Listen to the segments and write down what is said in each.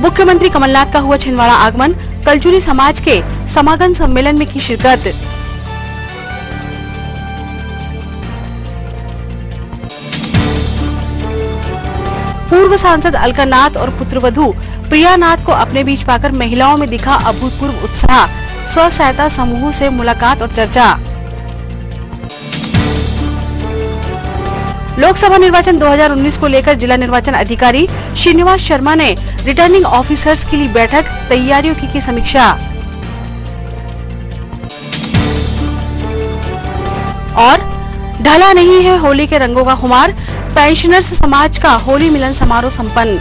मुख्यमंत्री कमलनाथ का हुआ छिंदवाड़ा आगमन, कलचुरी समाज के समागम सम्मेलन में की शिरकत। पूर्व सांसद अलका नाथ और पुत्रवधू प्रिया नाथ को अपने बीच पाकर महिलाओं में दिखा अभूतपूर्व उत्साह, स्व सहायता समूह से मुलाकात और चर्चा। लोकसभा निर्वाचन 2019 को लेकर जिला निर्वाचन अधिकारी श्रीनिवास शर्मा ने रिटर्निंग ऑफिसर्स के लिए बैठक, तैयारियों की समीक्षा। और ढला नहीं है होली के रंगों का खुमार, पेंशनर्स समाज का होली मिलन समारोह संपन्न।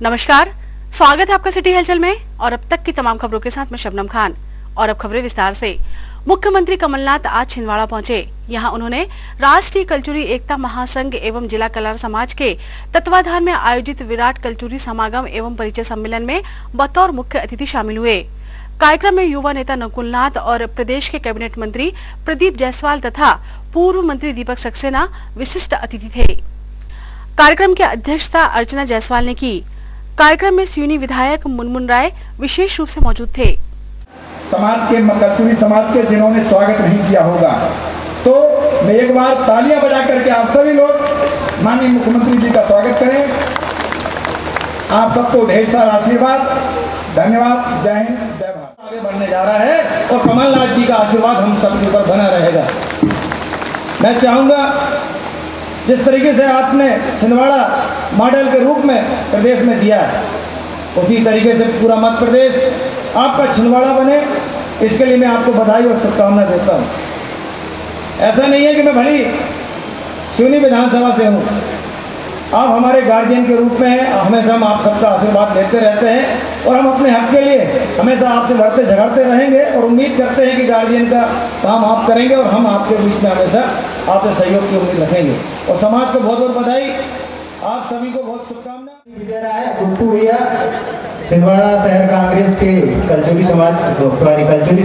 नमस्कार, स्वागत है आपका सिटी हलचल में और अब तक की तमाम खबरों के साथ मैं शबनम खान। और अब खबरें विस्तार से। मुख्यमंत्री कमलनाथ आज छिंदवाड़ा पहुंचे। यहां उन्होंने राष्ट्रीय कलचुरी एकता महासंघ एवं जिला कलार समाज के तत्वाधान में आयोजित विराट कलचुरी समागम एवं परिचय सम्मेलन में बतौर मुख्य अतिथि शामिल हुए। कार्यक्रम में युवा नेता नकुल नाथ और प्रदेश के कैबिनेट मंत्री प्रदीप जायसवाल तथा पूर्व मंत्री दीपक सक्सेना विशिष्ट अतिथि थे। कार्यक्रम की अध्यक्षता अर्चना जायसवाल ने की। कार्यक्रम में सिवनी विधायक मुनमुन राय विशेष रूप से मौजूद थे। समाज के कलचुरी समाज के जिन्होंने स्वागत नहीं किया होगा, तो मैं एक बार तालियां बजा करके आप सभी लोग माननीय मुख्यमंत्री जी का स्वागत करें। आप सबको ढेर सारा आशीर्वाद, धन्यवाद। जय हिंद, जय भारत। आगे बढ़ने जा रहा है और कमलनाथ जी का आशीर्वाद हम सबके ऊपर बना रहेगा। मैं चाहूंगा जिस तरीके से आपने छिंदवाड़ा मॉडल के रूप में प्रदेश में दिया है, उसी तरीके से पूरा मध्य प्रदेश आपका छिंदवाड़ा बने, इसके लिए मैं आपको बधाई और शुभकामना देता हूँ। ऐसा नहीं है कि मैं भली सिवनी विधानसभा से हूँ, आप हमारे गार्जियन के रूप में हैं। हमेशा हम आप सबका आशीर्वाद लेते रहते हैं और हम अपने हक के लिए हमेशा आपसे लड़ते झगड़ते रहेंगे और उम्मीद करते हैं कि गार्जियन का काम आप करेंगे और हम आपके बीच में हमेशा आपसे सहयोग की उम्मीद रखेंगे। और समाज को बहुत बहुत बधाई, आप सभी को बहुत शुभकामना। विजय राय गुट्टू भैया, छिंदवाड़ा शहर कांग्रेस के कलचुरी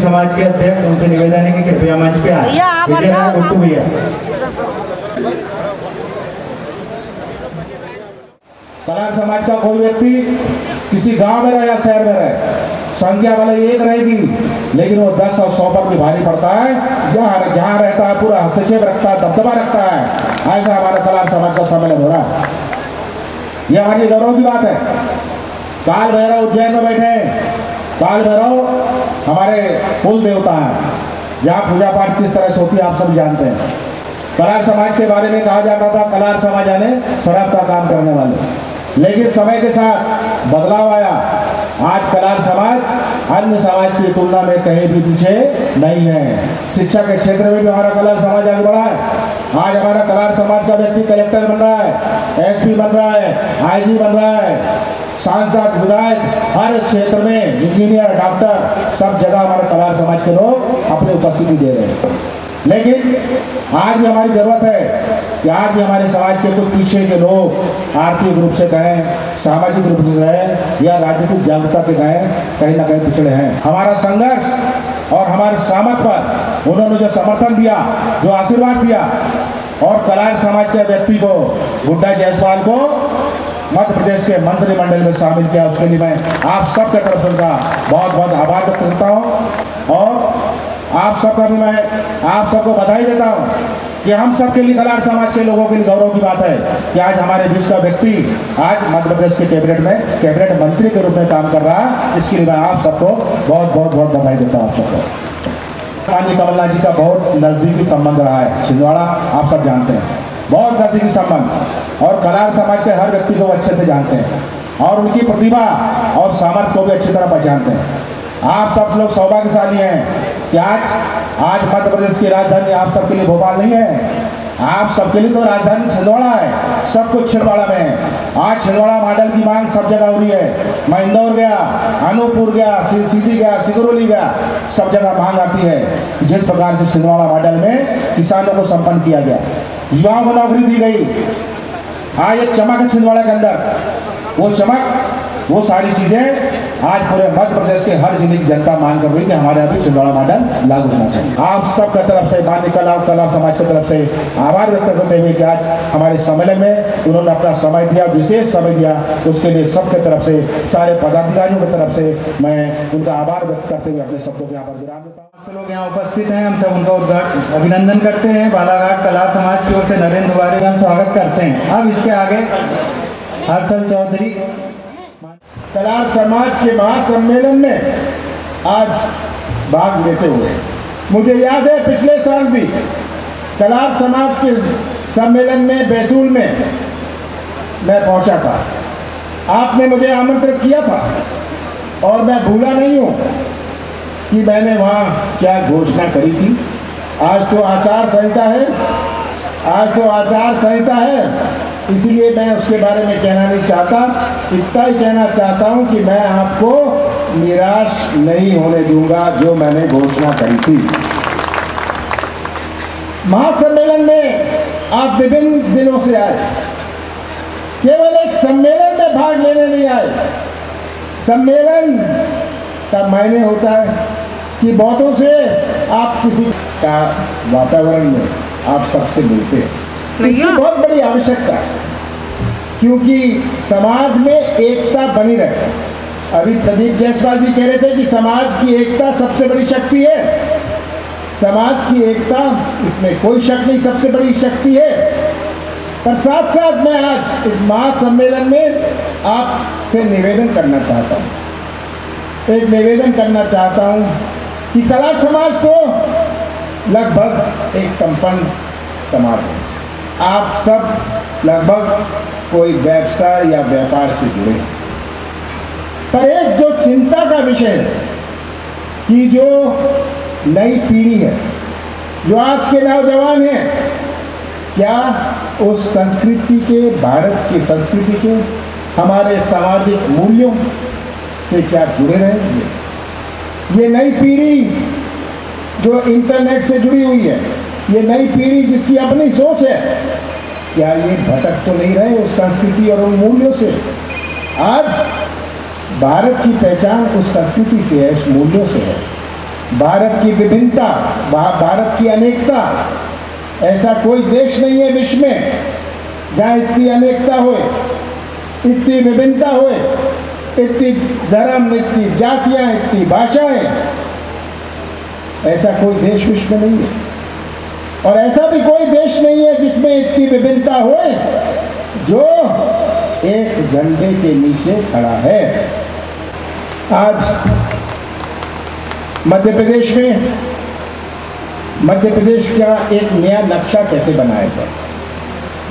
समाज के अध्यक्ष, उनसे निवेदन है कि कृपया मंच पे आए। विजय राय गुट्टू भैया। कलार समाज का कोई व्यक्ति किसी गांव में रहे या शहर में रहे, संख्या वाले एक रहेगी, लेकिन वो 10 और 100 पर भी भारी पड़ता है। जहाँ रहता है पूरा हस्तक्षेप रखता है, दबदबा रखता है। ऐसा हमारा कलार समाज का सम्मेलन हो रहा है। यह हमारी गौरव की बात है। काल भैरव उज्जैन में बैठे हैं। काल भैरव हमारे कुल देवता हैं, जहाँ पूजा पाठ किस तरह से होती है आप सब जानते हैं। कलार समाज के बारे में कहा जाता था कलार समाज यानी शराब का काम करने वाले, लेकिन समय के साथ बदलाव आया। आज कलार समाज अन्य समाज की तुलना में कहीं भी पीछे नहीं है। शिक्षा के क्षेत्र में भी हमारा कलार समाज आगे बढ़ा है। आज हमारा कलार समाज का व्यक्ति कलेक्टर बन रहा है, एसपी बन रहा है, आईजी बन रहा है, सांसद, विधायक, हर क्षेत्र में इंजीनियर, डॉक्टर, सब जगह हमारे कलार समाज के लोग अपनी उपस्थिति दे रहे हैं। लेकिन आज भी हमारी जरूरत है कि आज भी हमारे समाज के कुछ पीछे के लोग आर्थिक रूप से कहें, सामाजिक रूप से कहें या राजनीतिक जागरूकता के कहें, कहीं ना कहीं पिछड़े हैं। हमारा संघर्ष और हमारे सामर्थ्य पर उन्होंने जो समर्थन दिया, जो आशीर्वाद दिया और कलार समाज के व्यक्ति को, गुड्डा जायसवाल को मध्य प्रदेश के मंत्रिमंडल में शामिल किया, उसके लिए मैं आप सबके तरफ से उनका बहुत बहुत आभार व्यक्त करता हूँ। और आप सबका भी मैं आप सबको बधाई देता हूँ कि हम सबके लिए, कलार समाज के लोगों के लिए गौरव की बात है कि आज हमारे बीच का व्यक्ति आज मध्य प्रदेश के कैबिनेट मंत्री के रूप में काम कर रहा है। इसके लिए मैं आप सबको बहुत बहुत बहुत बधाई देता हूँ। आप सबको माननीय कमलनाथ जी का बहुत नज़दीकी संबंध रहा है छिंदवाड़ा, आप सब जानते हैं, बहुत नज़दीकी संबंध। और कलार समाज के हर व्यक्ति को अच्छे से जानते हैं और उनकी प्रतिभा और सामर्थ्य को भी अच्छी तरह पहचानते हैं। आप सब लोग सौभाग्यशाली हैं कि आज मध्य प्रदेश की राजधानी आप सबके लिए भोपाल नहीं है, आप सबके लिए तो राजधानी छिंदवाड़ा है। सब कुछ छिंदवाड़ा में है। आज छिंदवाड़ा मॉडल की मांग सब जगह हो रही है। मैं इंदौर गया, अनूपपुर गया, सीधी गया, सिगरौली गया, सब जगह मांग आती है कि जिस प्रकार से छिंदवाड़ा मॉडल में किसानों को संपन्न किया गया, युवाओं को नौकरी दी गई। आज एक चमक है छिंदवाड़ा के अंदर, वो चमक वो सारी चीजें आज पूरे मध्य प्रदेश के हर जिले की जनता मांग कर रही है कि हमारे यहाँ भी छिंदवाड़ा मॉडल लागू होना चाहिए। आप सबका तरफ से मान्य कला समाज की तरफ से आभार व्यक्त करते हुए कि आज हमारे सम्मेलन में उन्होंने अपना समय दिया, विशेष समय दिया, उसके लिए सबके तरफ से, सारे पदाधिकारियों की तरफ से मैं उनका आभार व्यक्त करते हुए अपने शब्दों को यहाँ पर विराम देता हूँ। लोग यहाँ उपस्थित हैं, हम सब उनका अभिनंदन करते हैं। बालाघाट कलार समाज की ओर से नरेंद्र दुवारे का हम स्वागत करते हैं। अब इसके आगे हर्षल चौधरी। कलार समाज के महासम्मेलन में आज भाग लेते हुए मुझे याद है पिछले साल भी कलार समाज के सम्मेलन में बैतूल में मैं पहुंचा था। आपने मुझे आमंत्रित किया था और मैं भूला नहीं हूं कि मैंने वहां क्या घोषणा करी थी। आज तो आचार संहिता है, इसलिए मैं उसके बारे में कहना नहीं चाहता। इतना ही कहना चाहता हूं कि मैं आपको निराश नहीं होने दूंगा जो मैंने घोषणा करी थी। महासम्मेलन में आप विभिन्न जिलों से आए, केवल एक सम्मेलन में भाग लेने नहीं आए। सम्मेलन का मायने होता है कि बहुतों से आप किसी का वातावरण में आप सबसे मिलते हैं। इसकी बहुत बड़ी आवश्यकता है क्योंकि समाज में एकता बनी रहे। अभी प्रदीप जायसवाल जी कह रहे थे कि समाज की एकता सबसे बड़ी शक्ति है। समाज की एकता, इसमें कोई शक नहीं, सबसे बड़ी शक्ति है। पर साथ साथ मैं आज इस महासम्मेलन में आपसे निवेदन करना चाहता हूँ, एक निवेदन करना चाहता हूँ कि कलार समाज तो लगभग एक संपन्न समाज है। आप सब लगभग कोई व्यवसाय या व्यापार से जुड़े हैं, पर एक जो चिंता का विषय है कि जो नई पीढ़ी है, जो आज के नौजवान हैं, क्या उस संस्कृति के, भारत की संस्कृति के, हमारे सामाजिक मूल्यों से क्या जुड़े रहेंगे। ये नई पीढ़ी जो इंटरनेट से जुड़ी हुई है, ये नई पीढ़ी जिसकी अपनी सोच है, क्या ये भटक तो नहीं रहे उस संस्कृति और उन मूल्यों से। आज भारत की पहचान उस संस्कृति से है, उस मूल्यों से है। भारत की विभिन्नता, भारत की अनेकता, ऐसा कोई देश नहीं है विश्व में जहाँ इतनी अनेकता होए, इतनी विभिन्नता होए, इतनी धर्म, इतनी जातियाँ, इतनी भाषाएं, ऐसा कोई देश विश्व में नहीं है। और ऐसा भी कोई देश नहीं है जिसमें इतनी विभिन्नता होए जो एक झंडे के नीचे खड़ा है। आज मध्य प्रदेश का एक नया नक्शा कैसे बनाया जाए,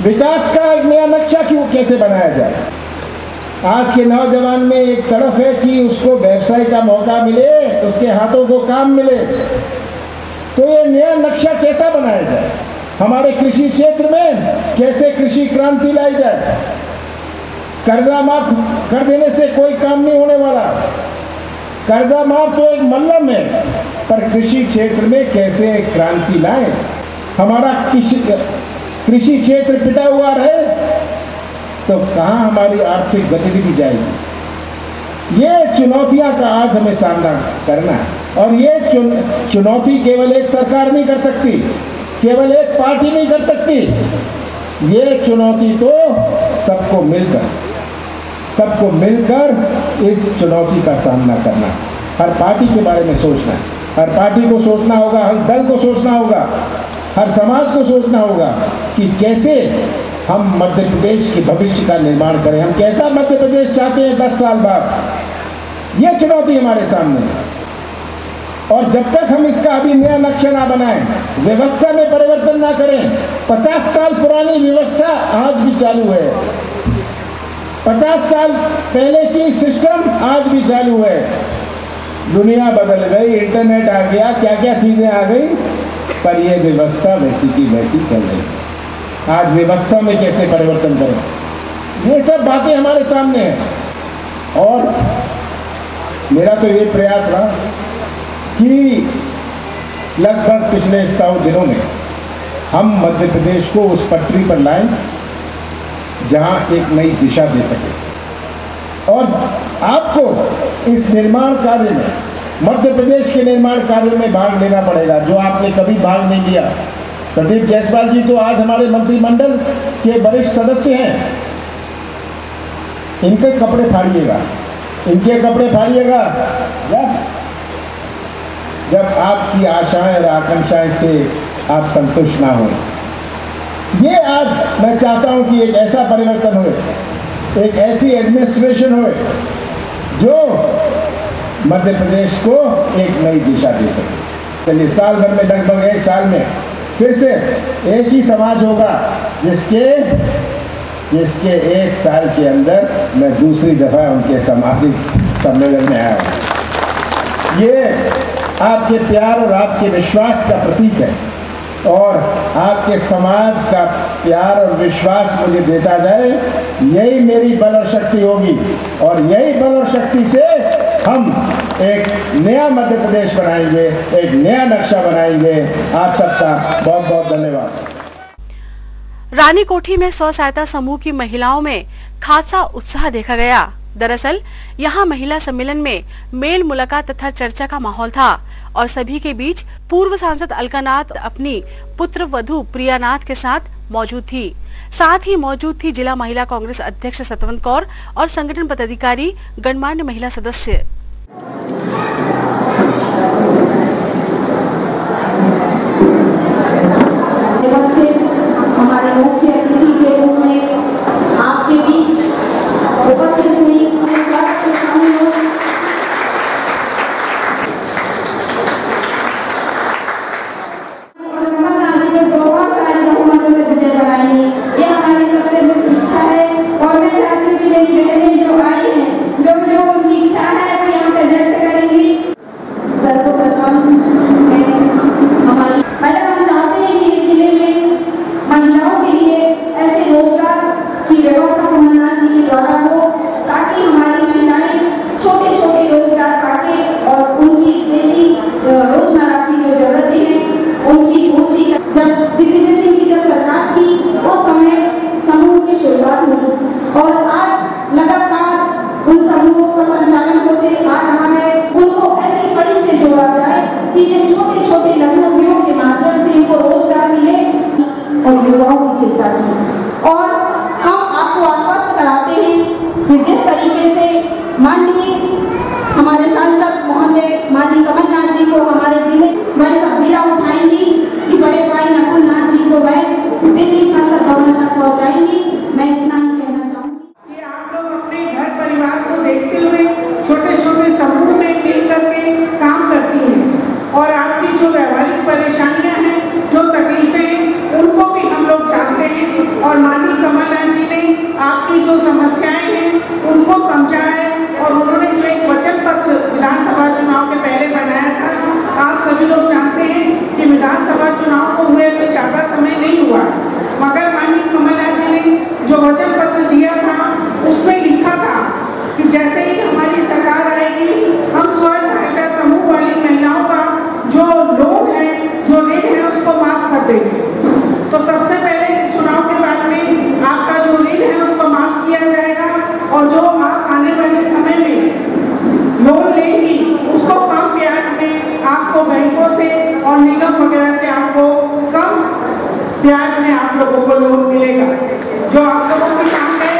विकास का एक नया नक्शा कैसे बनाया जाए। आज के नौजवान में एक तरफ है कि उसको व्यवसाय का मौका मिले, उसके हाथों को काम मिले, तो ये नया नक्शा कैसा बनाया जाए। हमारे कृषि क्षेत्र में कैसे कृषि क्रांति लाई जाए। कर्जा माफ कर देने से कोई काम नहीं होने वाला। कर्जा माफ तो एक मल्लम है, पर कृषि क्षेत्र में कैसे क्रांति लाए। हमारा कृषि क्षेत्र पिटा हुआ रहे तो कहाँ हमारी आर्थिक गतिविधि जाएगी। ये चुनौतियां का आज हमें सामना करना है। और ये चुनौती केवल एक सरकार नहीं कर सकती, केवल एक पार्टी नहीं कर सकती। ये चुनौती तो सबको मिलकर इस चुनौती का सामना करना। हर पार्टी के बारे में सोचना है, हर पार्टी को सोचना होगा, हर दल को सोचना होगा, हर समाज को सोचना होगा कि कैसे हम मध्य प्रदेश के भविष्य का निर्माण करें। हम कैसा मध्य प्रदेश चाहते हैं 10 साल बाद। ये चुनौती हमारे सामने है। और जब तक हम इसका अभी नया नक्शा ना बनाएं, व्यवस्था में परिवर्तन ना करें, 50 साल पुरानी व्यवस्था आज भी चालू है, 50 साल पहले की सिस्टम आज भी चालू है। दुनिया बदल गई, इंटरनेट आ गया, क्या क्या चीजें आ गई, पर यह व्यवस्था वैसी की वैसी चल रही है। आज व्यवस्था में कैसे परिवर्तन करें, ये सब बातें हमारे सामने हैं। और मेरा तो ये प्रयास रहा कि लगभग पिछले 100 दिनों में हम मध्य प्रदेश को उस पटरी पर लाएं जहां एक नई दिशा दे सके। और आपको इस निर्माण कार्य में, मध्य प्रदेश के निर्माण कार्य में भाग लेना पड़ेगा, जो आपने कभी भाग नहीं लिया। प्रदीप जायसवाल जी तो आज हमारे मंत्रिमंडल के वरिष्ठ सदस्य हैं, इनके कपड़े फाड़िएगा, इनके कपड़े फाड़िएगा जब आपकी आशाएं और आकांक्षाएं से आप संतुष्ट ना हो। ये आज मैं चाहता हूं कि एक ऐसा परिवर्तन हो, एक ऐसी एडमिनिस्ट्रेशन हो जो मध्य प्रदेश को एक नई दिशा दे सके। चलिए, साल भर में, लगभग 1 साल में फिर से एक ही समाज होगा जिसके 1 साल के अंदर मैं दूसरी दफा उनके सामाजिक सम्मेलन में आया हूँ। ये आपके प्यार और आपके विश्वास का प्रतीक है, और आपके समाज का प्यार और विश्वास मुझे देता जाए, यही मेरी बल और शक्ति होगी, और यही बल और शक्ति से हम एक नया मध्य प्रदेश बनाएंगे, एक नया नक्शा बनाएंगे। आप सबका बहुत बहुत धन्यवाद। रानी कोठी में स्व सहायता समूह की महिलाओं में खासा उत्साह देखा गया। दरअसल यहाँ महिला सम्मेलन में मेल मुलाकात तथा चर्चा का माहौल था, और सभी के बीच पूर्व सांसद अलकानाथ अपनी पुत्र वधू प्रियानाथ के साथ मौजूद थी। साथ ही मौजूद थी जिला महिला कांग्रेस अध्यक्ष सतवंत कौर और संगठन पदाधिकारी, गणमान्य महिला सदस्य। हमारे मुख्य अतिथि के रूप में आपके बीच उपस्थित हुई और युवाओं की चिंता की। और हम आपको आश्वस्त कराते हैं कि जिस तरीके से माननीय हमारे सांसद महोदय माननीय कमलनाथ जी को हमारे जिले में सबीरा उठाएंगी कि बड़े भाई नकुलनाथ जी को वह दिल्ली संसद भवन तक पहुँचाएंगी। मैं इतना ही कहना चाहूँगी कि आप लोग अपने घर परिवार को देखते हुए छोटे छोटे समूह में मिल करके काम करती हैं, और आपकी जो व्यवहारिक परेशानियां हैं, जो तकलीफें हैं, उनको भी हम लोग जानते हैं। और माननीय कमलनाथ जी ने आपकी जो समस्याएं हैं उनको समझा है, और उन्होंने जो एक वचन पत्र विधानसभा चुनाव के पहले बनाया था। आप सभी लोग जानते हैं कि विधानसभा चुनाव को हुए तो ज़्यादा समय नहीं हुआ, मगर माननीय कमलनाथ जी ने जो वचन पत्र दिया था उसमें लिखा था कि जैसे ही हमारी सरकार आएगी, हम स्व सहायता समूह वाली महिलाओं का जो लोन है, जो ऋण है, उसको माफ कर देंगे। तो सबसे पहले इस चुनाव के बाद में आपका जो ऋण है उसको माफ किया जाएगा, और जो आप आने वाले समय में लोन लेंगी उसको कम ब्याज में आपको बैंकों से और निगम वगैरह से आपको कम ब्याज में आप लोगों को लोन मिलेगा। जो आप लोगों की मांग है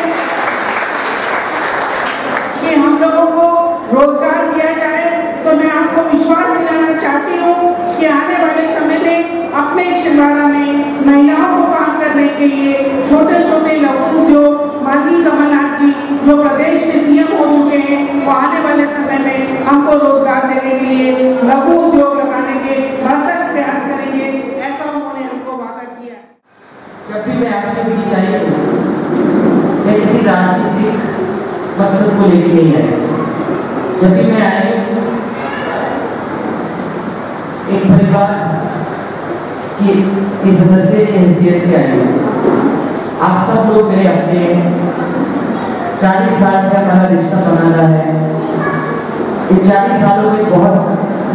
कि हम लोगों को रोजगार दिया जाए, तो मैं आपको विश्वास दिलाना चाहती हूँ कि आने वाले समय में अपने छिंदवाड़ा में महिलाओं को काम करने के लिए छोटे छोटे लघु उद्योग माननीय कमलनाथ जी जो प्रदेश के सीएम हो चुके हैं, वो आने वाले समय में हमको रोजगार देने के लिए लघु उद्योग लगाने के भरसक प्रयास करेंगे, ऐसा उन्होंने हमको वादा किया। जब भी मैं आपके बीच आई मैं किसी राजनीतिक मकसद को लेकर नहीं आया। जब भी मैं आई एक परिवार की सदस्य की हैसियत से आई। आप सब लोग मेरे अपने 40 साल से हमारा रिश्ता बनाना है। इन 40 सालों में बहुत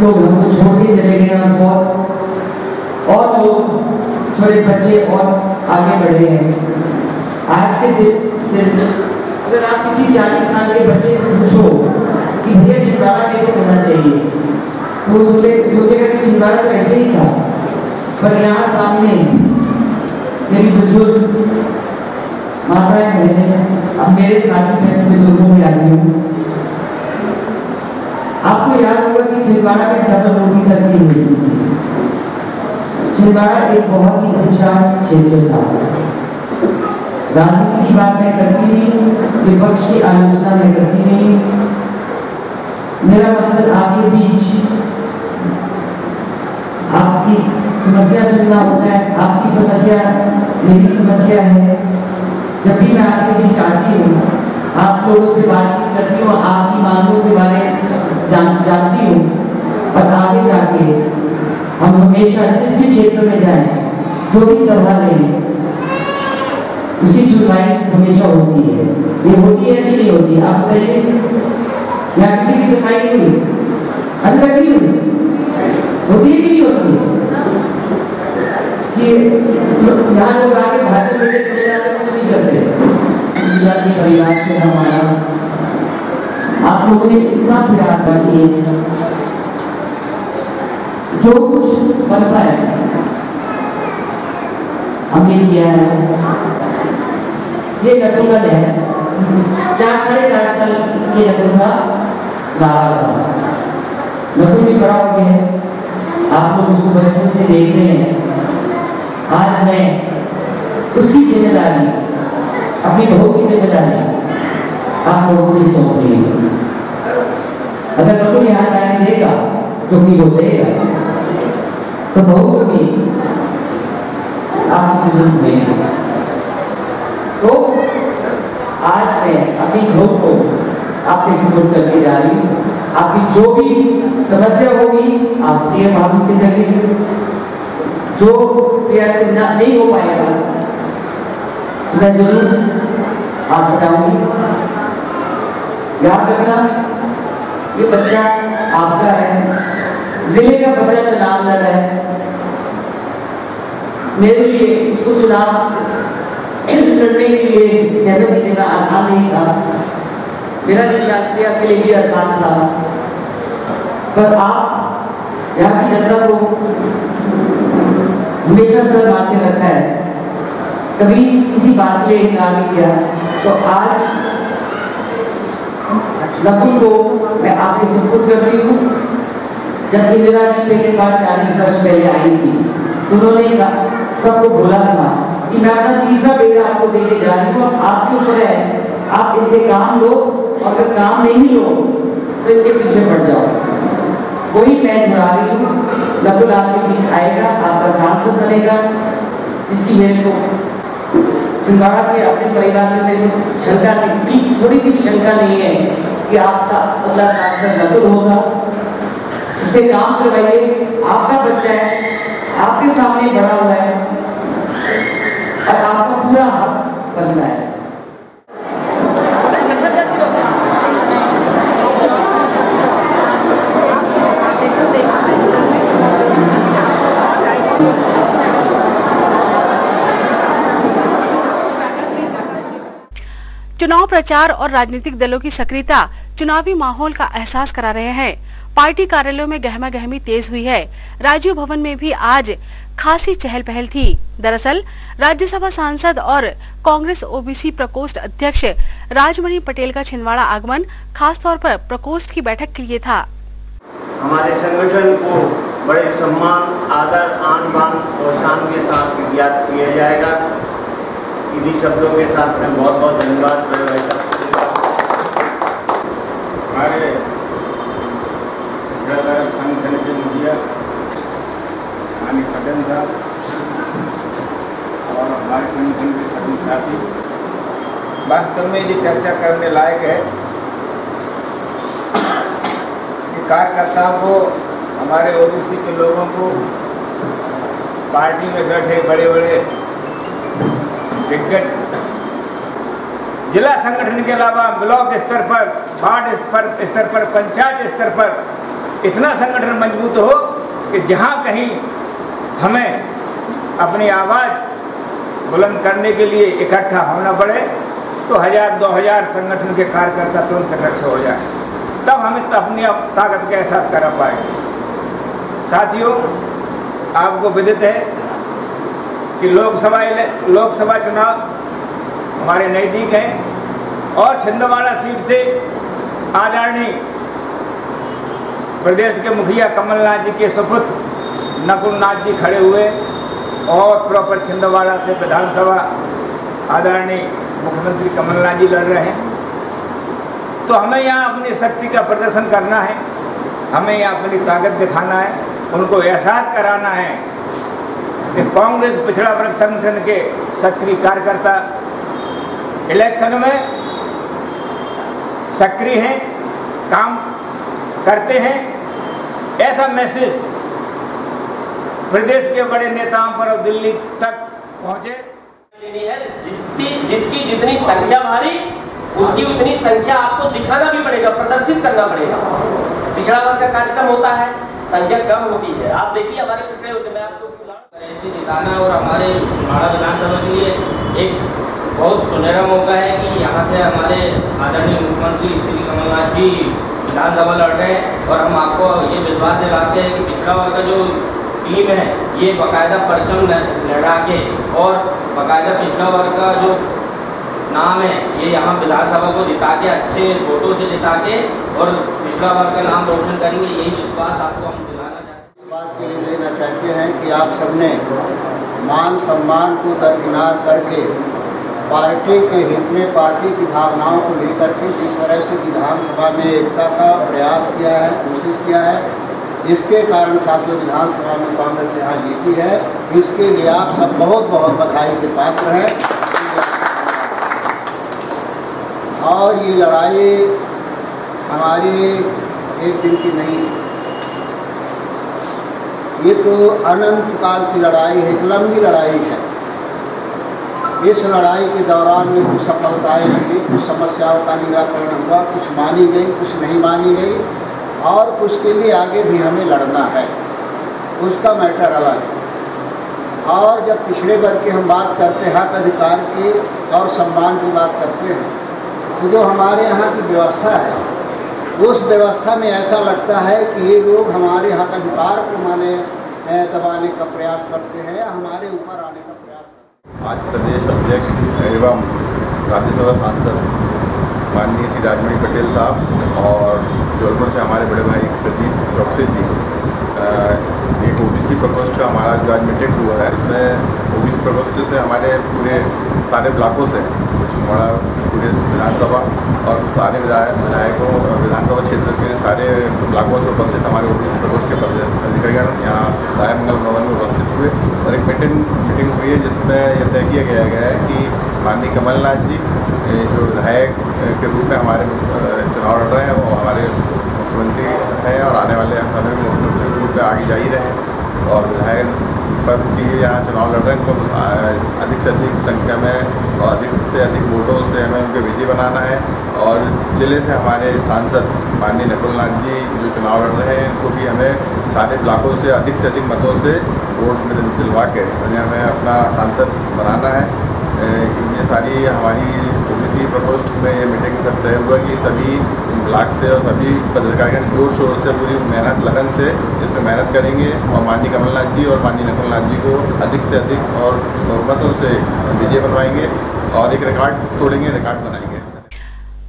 लोग हमको छोड़ के चले गए, और बहुत और लोग छोटे बच्चे और आगे बढ़े हैं। आज के दिन अगर आप किसी 40 साल के बच्चे को पूछो कि भैया छिंदवाड़ा कैसे होना चाहिए, तो वो सोचेगा कि छिंदवाड़ा तो ऐसे ही था। पर यहाँ सामने मेरी बुजुर्ग माताएं बहनें, अब मेरे साथी मैं बुजुर्गों में आती हूँ। आपको याद होगा कि छिंदवाड़ा में डबल रोटी तरकीब हुई थी। छिंदवाड़ा एक बहुत ही विशाल क्षेत्र था। राजनीति की बात मैं करती नहीं, विपक्ष की आलोचना मैं करती नहीं। मेरा मकसद आपके बीच आपकी समस्या सुनना होता है। आपकी समस्या मेरी समस्या है। जब भी मैं आपके बीच आती हूँ, आप लोगों से बातचीत करती हूँ, आपकी मांगों के बारे में जानती हूँ, और आगे जाके हम हमेशा जिस भी क्षेत्र में जाएं, जो भी सभा लें, उसकी सुनवाई हमेशा होती है। ये होती है कि नहीं होती, आप बताइए। या किसी की सुनवाई नहीं हुई अभी तक? नहीं हुई। होती है कि नहीं होती है? कि यहाँ लोग आके भाषण लेके चले जाते, कुछ नहीं करते। परिवार से हमारा आप लोगों ने इतना प्यार किए, जो कुछ बनता है हमने किया है। ये नकुलगढ़ है, 4-4.5 साल के नकुल का लावा था। नकुल भी बड़ा हो गया है, आप लोग उसको बचपन से देख रहे हैं। आज मैं उसकी जिम्मेदारी, अपनी बहू की जिम्मेदारी आप लोगों को सौंप रही है। अगर नकुल यहाँ टाइम देगा, जो कि वो देगा, तो बहू को भी आपसे जरूरत देगा। तो आज मैं अपनी बहू को आपके सुपुर्द करके जा रही हूँ। आपकी जो भी समस्या होगी आप प्रिय भाभी से करिए। जो प्रिया से नहीं हो पाएगा मैं जरूर आप बताऊंगी। याद रखना, ये बच्चा आपका है, जिले का बच्चा चुनाव लड़ रहा है। मेरे लिए उसको चुनाव लड़ने के लिए सहमति देना आसान नहीं था। मेरा निशान प्रिया के लिए भी आसान था, पर आप यहाँ की जनता को हमेशा सर माथे रखा है, कभी किसी बात के लिए इनकार नहीं किया। तो आज नकुल को मैं आपके सुपुर्द करती हूँ। जब इंदिरा जी पहली बार 40 वर्ष पहले आई थी, तो उन्होंने सबको बोला था कि मैं अपना तीसरा बेटा आपको देके जा रही हूँ, आपके ऊपर है, आप इसे काम लो, और अगर काम नहीं लो तो इनके पीछे पड़ जाओ। वही मैं दोहरा रही हूँ। नकुल आपके बीच आएगा, आपका सांसद बनेगा, इसकी मेरे को छिंदवाड़ा के अपने परिवार में से शंका नहीं, थोड़ी सी भी शंका नहीं है कि आपका अगला सांसद नकुल होगा। उससे काम करवाइए, आपका बच्चा है, आपके सामने बड़ा हुआ है, और आपका पूरा हक बनता है। चुनाव प्रचार और राजनीतिक दलों की सक्रियता चुनावी माहौल का एहसास करा रहे हैं। पार्टी कार्यालयों में गहमा गहमी तेज हुई है। राजीव भवन में भी आज खासी चहल पहल थी। दरअसल राज्यसभा सांसद और कांग्रेस ओबीसी प्रकोष्ठ अध्यक्ष राजमणि पटेल का छिंदवाड़ा आगमन खास तौर पर प्रकोष्ठ की बैठक के लिए था। हमारे संगठन को बड़े सम्मान, आदर, आन बान और शान के साथ याद किया जाएगा। इन्हीं शब्दों के साथ मैं बहुत बहुत धन्यवाद करता हूँ। हमारे संगठन के मुखिया माननीय पटेल साहब और हमारे संगठन के सभी साथी, वास्तव में ये चर्चा करने लायक है कि कार्यकर्ताओं को, हमारे ओबीसी के लोगों को, पार्टी में बैठे बड़े बड़े दिग्गज, जिला संगठन के अलावा ब्लॉक स्तर पर, वार्ड स्तर पर, पंचायत स्तर पर इतना संगठन मजबूत हो कि जहां कहीं हमें अपनी आवाज़ बुलंद करने के लिए इकट्ठा होना पड़े तो 1000-2000 संगठन के कार्यकर्ता तुरंत इकट्ठे हो जाए, तब हम अपनी ताकत के एहसास कर पाएंगे। साथियों, आपको विदित है कि लोकसभा चुनाव हमारे नज़दीक हैं और छिंदवाड़ा सीट से आदरणीय प्रदेश के मुखिया कमलनाथ जी के सुपुत्र नकुलनाथ जी खड़े हुए और प्रॉपर छिंदवाड़ा से विधानसभा आदरणीय मुख्यमंत्री कमलनाथ जी लड़ रहे हैं। तो हमें यहाँ अपनी शक्ति का प्रदर्शन करना है, हमें यहाँ अपनी ताकत दिखाना है, उनको एहसास कराना है कि कांग्रेस पिछड़ा वर्ग संगठन के सक्रिय कार्यकर्ता इलेक्शन में सक्रिय हैं, काम करते हैं। ऐसा मैसेज प्रदेश के बड़े नेताओं पर और दिल्ली तक पहुंचे। जिसकी जितनी संख्या भारी उसकी उतनी संख्या आपको दिखाना भी पड़ेगा, प्रदर्शित करना पड़ेगा। पिछड़ा वर्ग का कार्यक्रम होता है, संख्या कम होती है। आप देखिए हमारे पिछड़े होते, मैं आपको जिताना और हमारे छिंदवाड़ा विधानसभा के लिए एक बहुत सुनहरा मौका है कि यहाँ से हमारे आदरणीय मुख्यमंत्री श्री कमलनाथ जी विधानसभा लड़ रहे हैं और हम आपको ये विश्वास दिलाते हैं कि पिछड़ा वर्ग का जो टीम है ये बाकायदा परचम लड़ा के और बाकायदा पिछड़ा वर्ग का जो नाम है ये यहाँ विधानसभा को जिता के अच्छे वोटों से जिता के और पिछड़ा वर्ग का नाम रोशन करेंगे, यही विश्वास आपको हम दिलाना चाहते हैं। इस बात के लिए देना चाहते हैं कि आप सबने मान सम्मान को दरकिनार करके पार्टी के हित में, पार्टी की भावनाओं को लेकर के जिस तरह से विधानसभा में एकता का प्रयास किया है, कोशिश किया है, इसके कारण साथियों विधानसभा में कांग्रेस यहाँ जीती है। इसके लिए आप सब बहुत बहुत बधाई के पात्र हैं। और ये लड़ाई हमारी एक दिन की नहीं, ये तो अनंत काल की लड़ाई है, एक लंबी लड़ाई है। इस लड़ाई के दौरान में कुछ सफलताएं मिली, कुछ समस्याओं का निराकरण हुआ, कुछ मानी गई, कुछ नहीं मानी गई और कुछ के लिए आगे भी हमें लड़ना है, उसका मैटर अलग है। और जब पिछड़े वर्ग की हम बात करते हैं, हक अधिकार की और सम्मान की बात करते हैं, तो जो हमारे यहाँ की व्यवस्था है उस व्यवस्था में ऐसा लगता है कि ये लोग हमारे हक अधिकार को माने दबाने का प्रयास करते हैं, हमारे ऊपर आने का प्रयास करते हैं। आज प्रदेश अध्यक्ष एवं राज्यसभा सांसद माननीय श्री राजमणि पटेल साहब और जौनपुर से हमारे बड़े भाई प्रदीप चौकसे जी, एक ओबीसी प्रकोष्ठ का हमारा जो आज मीटिंग हुआ है, इसमें ओबीसी प्रकोष्ठ से हमारे पूरे सारे ब्लॉकों से छिंदवाड़ा पूरे विधानसभा और सारे विधायकों विधानसभा क्षेत्र के सारे ब्लॉकों से उपस्थित हमारे ओबीसी प्रकोष्ठ के पदाधिकारीगण यहाँ रायमंगल भवन में उपस्थित हुए और एक मीटिंग हुई है जिसमें यह तय किया गया है कि माननीय कमलनाथ जी जो विधायक के रूप में हमारे चुनाव लड़ रहे हैं वो हमारे मुख्यमंत्री हैं और आने वाले समय में मुख्यमंत्री के रूप में आगे जा ही रहे हैं और विधायक पद के लिए यहाँ चुनाव लड़ रहे हैं, उनको अधिक से अधिक संख्या में और अधिक से अधिक वोटों से हमें उनको विजयी बनाना है। और जिले से हमारे सांसद माननीय नकुलनाथ जी जो चुनाव लड़ रहे हैं इनको भी हमें सारे ब्लॉकों से अधिक मतों से वोट में दिलवा के उन्हें हमें अपना सांसद बनाना है। ये सारी हमारी ओबीसी प्रकोष्ठ में ये मीटिंग सब तय हुआ कि सभी ब्लॉक से और सभी पदाधिकारी जोर शोर से पूरी मेहनत लगन से इसमें मेहनत करेंगे और माननीय कमलनाथ जी और माननीय नकुलनाथ जी को अधिक से अधिक और बहुमतों से विजय बनवाएंगे और एक रिकॉर्ड तोड़ेंगे, रिकॉर्ड बनाएंगे।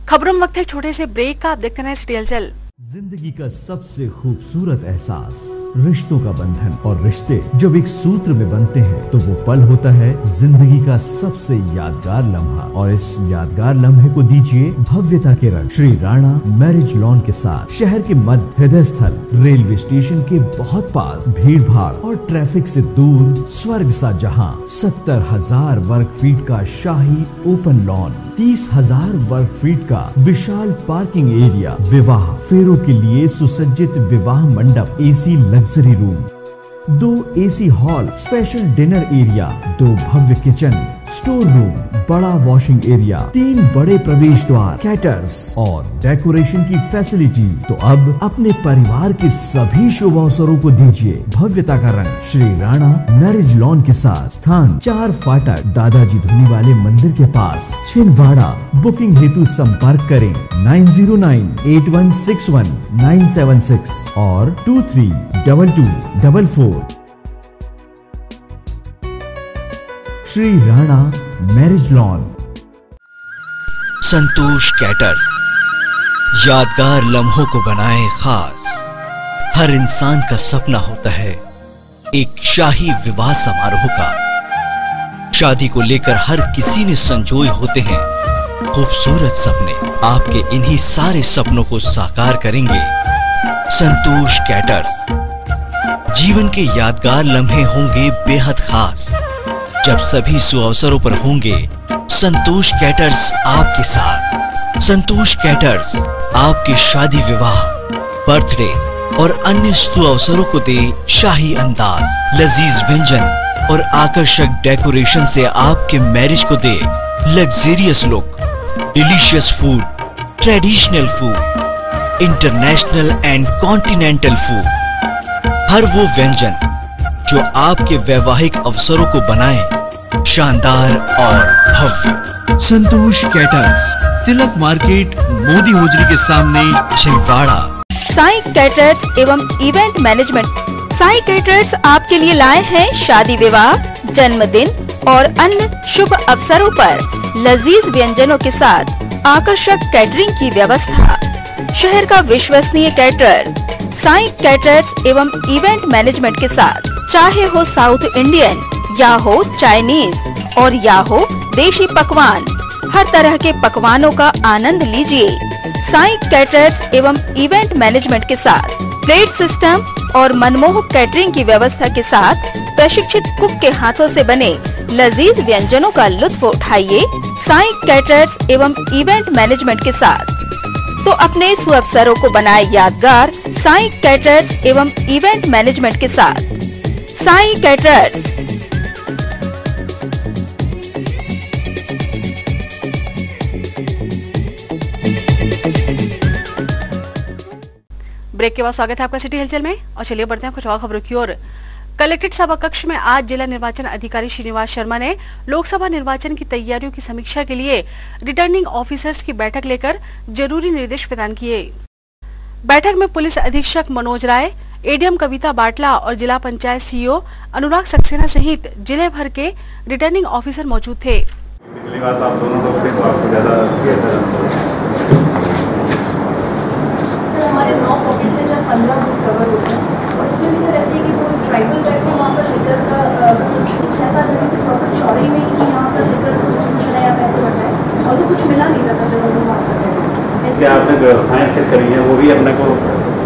खबरों में वक्त है छोटे से ब्रेक का। आप देखते हैं सिटी हलचल। जिंदगी का सबसे खूबसूरत एहसास रिश्तों का बंधन, और रिश्ते जब एक सूत्र में बनते हैं तो वो पल होता है जिंदगी का सबसे यादगार लम्हा। और इस यादगार लम्हे को दीजिए भव्यता के रंग श्री राणा मैरिज लॉन के साथ। शहर के मध्य हृदय स्थल, रेलवे स्टेशन के बहुत पास, भीड़ भाड़ और ट्रैफिक से दूर, स्वर्ग सा जहां, 70,000 वर्ग फीट का शाही ओपन लॉन, 30,000 वर्ग फीट का विशाल पार्किंग एरिया, विवाह फेरों के लिए सुसज्जित विवाह मंडप, AC luxury room, 2 AC hall, special dinner area, 2 भव्य किचन, स्टोर रूम, बड़ा वॉशिंग एरिया, 3 बड़े प्रवेश द्वार, कैटर्स और डेकोरेशन की फैसिलिटी। तो अब अपने परिवार के सभी शुभ अवसरों को दीजिए भव्यता का रंग। श्री राणा मैरिज लॉन के साथ, स्थान 4 फाटक दादाजी धुनी वाले मंदिर के पास, छिंदवाड़ा। बुकिंग हेतु संपर्क करें 9098161976 और 232244। Shri Rana marriage lawn. Santosh caterers यादगार लम्हों को बनाए खास। हर इंसान का सपना होता है एक शाही विवाह समारोह का। शादी को लेकर हर किसी ने संजोए होते हैं खूबसूरत सपने। आपके इन्हीं सारे सपनों को साकार करेंगे संतोष कैटर्स। जीवन के यादगार लम्हे होंगे बेहद खास। जब सभी सुअवसरों पर होंगे संतोष कैटर्स आपके साथ। संतोष कैटर्स आपके शादी विवाह, बर्थडे और अन्य सुअवसरों को दे शाही अंदाज, लजीज व्यंजन और आकर्षक डेकोरेशन से आपके मैरिज को दे luxurious look, delicious food, traditional food, international and continental food. हर वो व्यंजन जो आपके वैवाहिक अवसरों को बनाए शानदार और भव्य। संतोष कैटर्स, तिलक मार्केट, मोदी होजरी के सामने, छिंदवाड़ा। साईं कैटर्स एवं इवेंट मैनेजमेंट। साईं कैटर्स आपके लिए लाए हैं शादी विवाह, जन्मदिन और अन्य शुभ अवसरों पर लजीज व्यंजनों के साथ आकर्षक कैटरिंग की व्यवस्था। शहर का विश्वसनीय कैटरर्स साईं कैटर्स एवं इवेंट मैनेजमेंट के साथ, चाहे हो साउथ इंडियन या हो चाइनीज और या हो देशी पकवान, हर तरह के पकवानों का आनंद लीजिए। साईं कैटर्स एवं इवेंट मैनेजमेंट के साथ प्लेट सिस्टम और मनमोहक कैटरिंग की व्यवस्था के साथ प्रशिक्षित कुक के हाथों से बने लजीज व्यंजनों का लुत्फ उठाइए। साईं कैटर्स एवं इवेंट मैनेजमेंट के साथ तो अपने सुअवसरों को बनाए यादगार साईं कैटर्स एवं इवेंट मैनेजमेंट के साथ। साईं कैटर्स। ब्रेक के बाद स्वागत है आपका सिटी हलचल में और चलिए बढ़ते हैं कुछ और खबरों की ओर। कलेक्ट्रेट सभा कक्ष में आज जिला निर्वाचन अधिकारी श्रीनिवास शर्मा ने लोकसभा निर्वाचन की तैयारियों की समीक्षा के लिए रिटर्निंग ऑफिसर्स की बैठक लेकर जरूरी निर्देश प्रदान किए। बैठक में पुलिस अधीक्षक मनोज राय, एडीएम कविता बाटला और जिला पंचायत सीईओ अनुराग सक्सेना सहित जिले भर के रिटर्निंग ऑफिसर मौजूद थे। पिछली बार आप दोनों लोग थे तो आपको ज्यादा हमारे 9 पॉकेट्स हैं जहाँ 15 बूथ कवर होते हैं और इसमें भी सर ऐसे है कि वो ट्राइबल टाइप में वहाँ पर लिकर का कंजम्पशन 6-7 जगह से प्रॉपर चौड़ी में कि यहाँ पर लिकर कंजम्पशन है या पैसे बढ़ता है और तो कुछ मिला नहीं था सर जब हम वहाँ पर ऐसे आपने व्यवस्थाएं फिर करी हैं, वो भी अपने को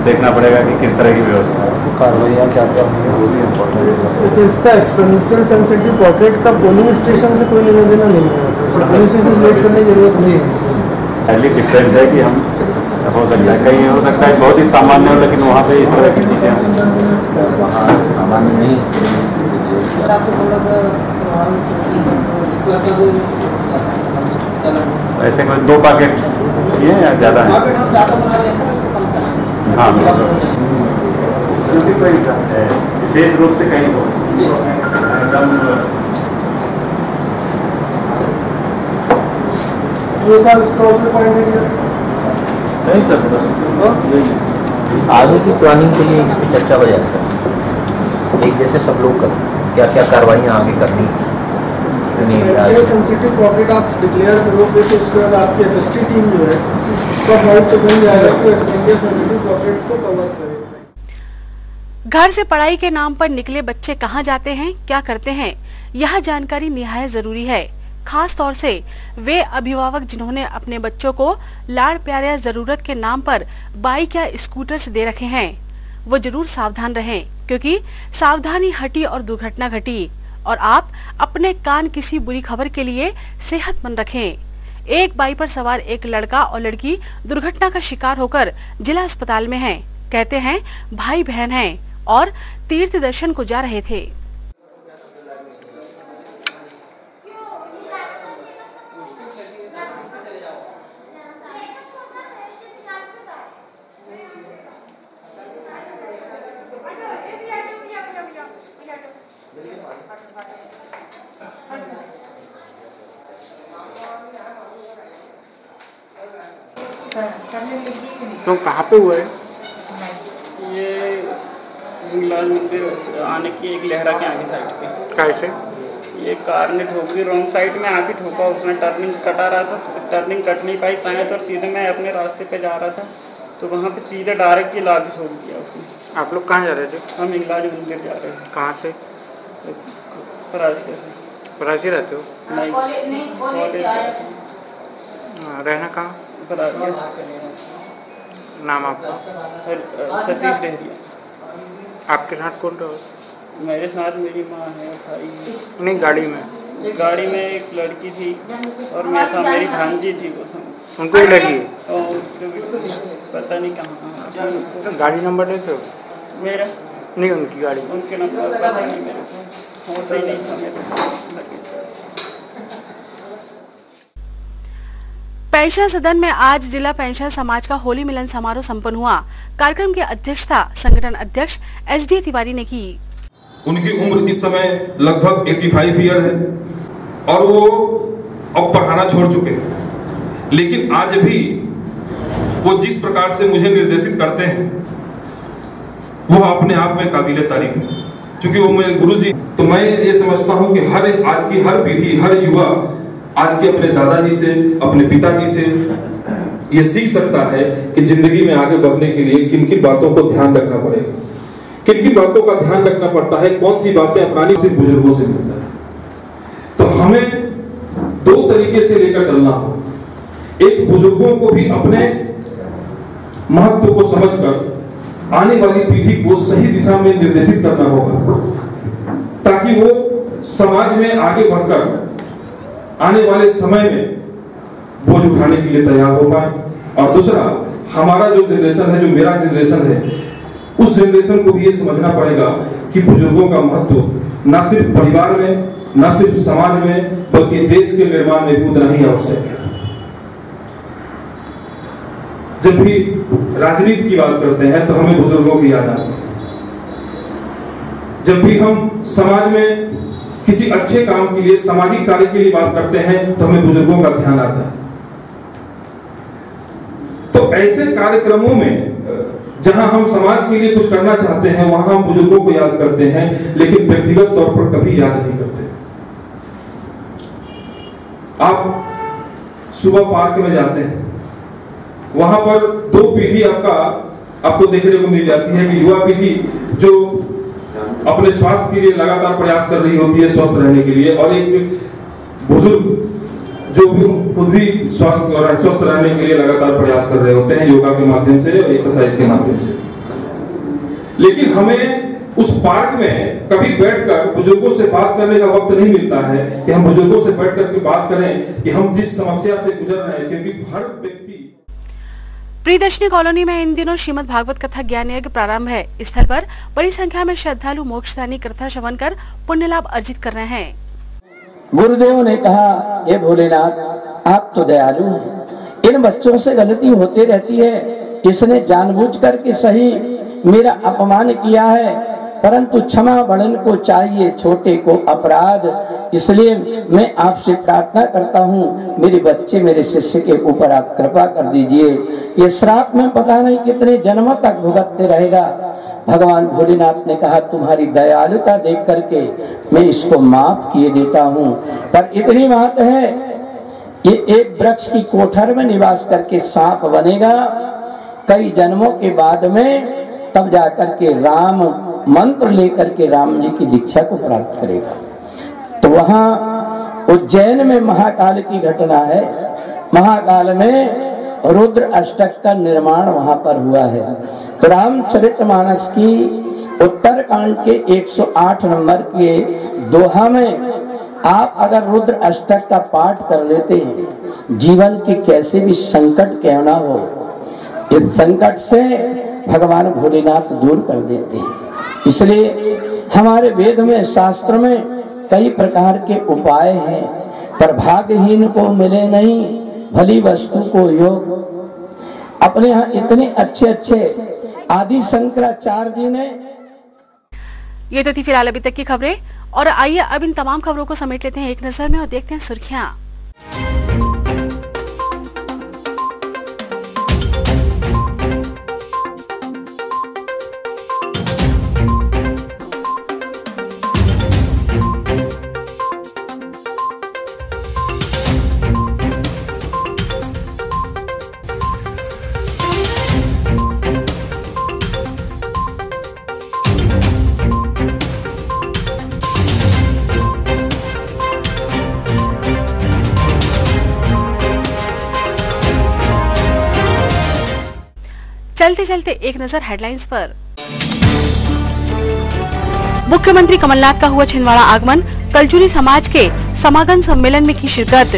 देखना पड़ेगा कि किस तरह की व्यवस्था है, कार्रवाइयाँ क्या क्या हुई हैं वो भी इम्पोर्टेंट है। इसका एक्सपेंडिचर सेंसिटिव पॉकेट का पोलिंग स्टेशन से कोई लेना देना नहीं है, पोलिंग स्टेशन लेट करने की जरूरत नहीं है। हाईली डिफरेंट है कि हम हो सकता है कहीं हो सकता है बहुत ही सामान्य हो, लेकिन वहाँ पे इस तरह की चीज़ें सामान्य नहीं। ऐसे कोई 2 पैकेट किए या ज़्यादा है? हाँ, विशेष रूप से कहीं हो एकदम ये साल इसका पॉइंट है नहीं सर, बस आगे की प्लानिंग के लिए इस पर चर्चा हो जाए सर, एक जैसे सब लोग करें क्या क्या कार्रवाइयाँ आगे करनी है। सेंसिटिव पॉकेट आप डिक्लेयर करोगे तो उसके बाद आपकी एफएसटी टीम जो है उसका फाइल तो बन जाएगा कि एक्सपेंडिचर सेंसिटिव पॉकेट्स को कवर करे। घर से पढ़ाई के नाम पर निकले बच्चे कहां जाते हैं, क्या करते हैं, यह जानकारी निहायत जरूरी है। खास तौर से वे अभिभावक जिन्होंने अपने बच्चों को लाड़ प्यार या जरूरत के नाम पर बाइक या स्कूटर्स दे रखे हैं, वो जरूर सावधान रहें, क्योंकि सावधानी हटी और दुर्घटना घटी। और आप अपने कान किसी बुरी खबर के लिए सेहतमंद रखें। एक बाइक पर सवार एक लड़का और लड़की दुर्घटना का शिकार होकर जिला अस्पताल में हैं। कहते हैं भाई बहन हैं और तीर्थ दर्शन को जा रहे थे। तो कहाँ पे हुआ है? ये हिंगलाज मंदिर आने की एक लहरा के आगे साइड पे। कैसे? ये कार ने ठोकी, रॉन्ग साइड में आके ठोका, उसने टर्निंग कटा रहा था तो टर्निंग कट नहीं पाई शायद, और सीधे मैं अपने रास्ते पे जा रहा था तो वहाँ पे सीधे डायरेक्ट ही ला के छोड़ दिया उसने। आप लोग कहाँ जा रहे थे? हम हिंगलाज मंदिर जा रहे हैं। कहाँ से? परासी से। परासी रहते हो? नहीं, रहना कहाँ? नाम आपका? सतीश डेहरिया। आपके साथ कौन रहा? मेरे साथ मेरी माँ है, भाई। नहीं, गाड़ी में? गाड़ी में एक लड़की थी और मैं था, मेरी भांजी थी वो सब। उनको ही लगी? पता नहीं कहाँ। गाड़ी नंबर देते हो? मेरा नहीं, उनकी गाड़ी। उनके नंबर पता नहीं मेरे को, होश ही नहीं था मेरे। पेंशन सदन में आज जिला पेंशन समाज का होली मिलन समारोह संपन्न हुआ। कार्यक्रम की अध्यक्षता संगठन अध्यक्ष SD तिवारी ने की। उनकी उम्र इस समय लगभग 85 ईयर है और वो अब पढ़ाना छोड़ चुके हैं, लेकिन आज भी वो जिस प्रकार से मुझे निर्देशित करते हैं वो अपने आप में काबिले तारीफ है, क्योंकि वो मेरे गुरुजी। तो मैं ये समझता हूँ कि आज की हर पीढ़ी, हर युवा आज के अपने दादाजी से, अपने पिताजी से ये सीख सकता है कि जिंदगी में आगे बढ़ने के लिए किन किन बातों को ध्यान रखना पड़ेगा, किन किन बातों का ध्यान रखना पड़ता है, कौन सी बातें अपनानी से बुजुर्गों से मिलता है। तो हमें दो तरीके से लेकर चलना हो। एक, बुजुर्गों को भी अपने महत्व को समझकर आने वाली पीढ़ी को सही दिशा में निर्देशित करना होगा, ताकि वो समाज में आगे बढ़कर आने वाले समय में बोझ उठाने के लिए तैयार हो पाए। और दूसरा, हमारा जो जनरेशन है, जो मेरा जनरेशन है, उस जनरेशन को भी ये समझना पड़ेगा कि बुजुर्गों का महत्व न सिर्फ परिवार में, न सिर्फ समाज में, बल्कि देश के निर्माण में भी उतना ही आवश्यक है। जब भी राजनीति की बात करते हैं तो हमें बुजुर्गों की याद आती है। जब भी हम समाज में किसी अच्छे काम के लिए, सामाजिक कार्य के लिए बात करते हैं तो हमें बुजुर्गों का ध्यान आता है। तो ऐसे कार्यक्रमों में जहां हम समाज के लिए कुछ करना चाहते हैं वहां हम बुजुर्गों को याद करते हैं, लेकिन व्यक्तिगत तौर पर कभी याद नहीं करते। आप सुबह पार्क में जाते हैं, वहां पर दो पीढ़ी आपको देखने को मिल जाती है कि युवा पीढ़ी जो अपने स्वास्थ्य के लिए लगातार प्रयास कर रही होती है, स्वस्थ रहने के लिए, और एक बुजुर्ग जो खुद भी स्वस्थ रहने के लिए लगातार प्रयास कर रहे होते हैं, योगा के माध्यम से, एक्सरसाइज के माध्यम से। लेकिन हमें उस पार्क में कभी बैठकर बुजुर्गों से बात करने का वक्त नहीं मिलता है कि हम बुजुर्गों से बैठ करके बात करें कि हम जिस समस्या से गुजर रहे हैं, क्योंकि हर व्यक्ति। प्रियदर्शनी कॉलोनी में इन दिनों श्रीमद् भागवत कथा ज्ञान यज्ञ प्रारंभ है। स्थल पर बड़ी संख्या में श्रद्धालु मोक्षदानी कथा श्रवण कर पुण्य लाभ अर्जित कर रहे हैं। गुरुदेव ने कहा, ये भोलेनाथ आप तो दयालु हैं, इन बच्चों से गलती होती रहती है, इसने जानबूझ करके सही मेरा अपमान किया है, परंतु क्षमा बड़न को चाहिए, छोटे को अपराध। इसलिए मैं आपसे प्रार्थना करता हूँ, मेरे बच्चे, मेरे शिष्य के ऊपर आप कृपा कर दीजिए। ये श्राप में पता नहीं कितने जन्मों तक भुगतते रहेगा। भगवान भोलेनाथ ने कहा, तुम्हारी दयालुता देख करके मैं इसको माफ किए देता हूँ, पर इतनी बात है, ये एक वृक्ष की कोठर में निवास करके सांप बनेगा, कई जन्मों के बाद में तब जाकर के राम मंत्र लेकर के राम जी की दीक्षा को प्राप्त करेगा। तो वहाँ उज्जैन में महाकाल की घटना है। महाकाल में रुद्र अष्टक का निर्माण वहाँ पर हुआ है। तो रामचरितमानस की उत्तरकांड के 108 नंबर के दोहा में आप अगर रुद्र अष्टक का पाठ कर लेते हैं, जीवन के कैसे भी संकट क्यों ना हो, इस संकट से भगवान भोलेनाथ दूर कर देते हैं। इसलिए हमारे वेद में, शास्त्र में कई प्रकार के उपाय हैं, पर भाग्यहीन को मिले नहीं भली वस्तु को योग। अपने यहाँ इतने अच्छे अच्छे आदि शंकराचार्य जी ने। ये तो थी फिलहाल अभी तक की खबरें, और आइए अब इन तमाम खबरों को समेट लेते हैं एक नजर में और देखते हैं सुर्खियां। चलते चलते एक नजर हेडलाइंस पर। मुख्यमंत्री कमलनाथ का हुआ छिंदवाड़ा आगमन, कलचुरी समाज के समागम सम्मेलन में की शिरकत।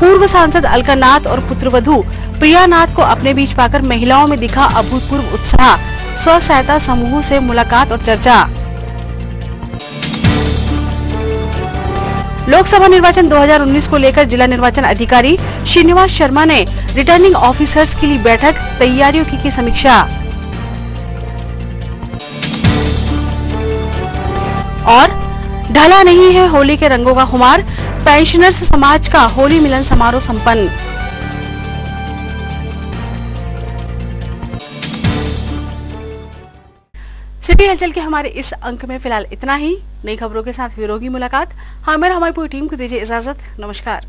पूर्व सांसद अलका नाथ और पुत्रवधू प्रिया नाथ को अपने बीच पाकर महिलाओं में दिखा अभूतपूर्व उत्साह, स्व सहायता समूह से मुलाकात और चर्चा। लोकसभा निर्वाचन 2019 को लेकर जिला निर्वाचन अधिकारी श्रीनिवास शर्मा ने रिटर्निंग ऑफिसर्स के लिए बैठक, तैयारियों की समीक्षा। और ढला नहीं है होली के रंगों का खुमार, पेंशनर्स समाज का होली मिलन समारोह संपन्न। सिटी हलचल के हमारे इस अंक में फिलहाल इतना ही। नई खबरों के साथ फिर होगी मुलाकात। हमें हमारी पूरी टीम को दीजिए इजाजत। नमस्कार।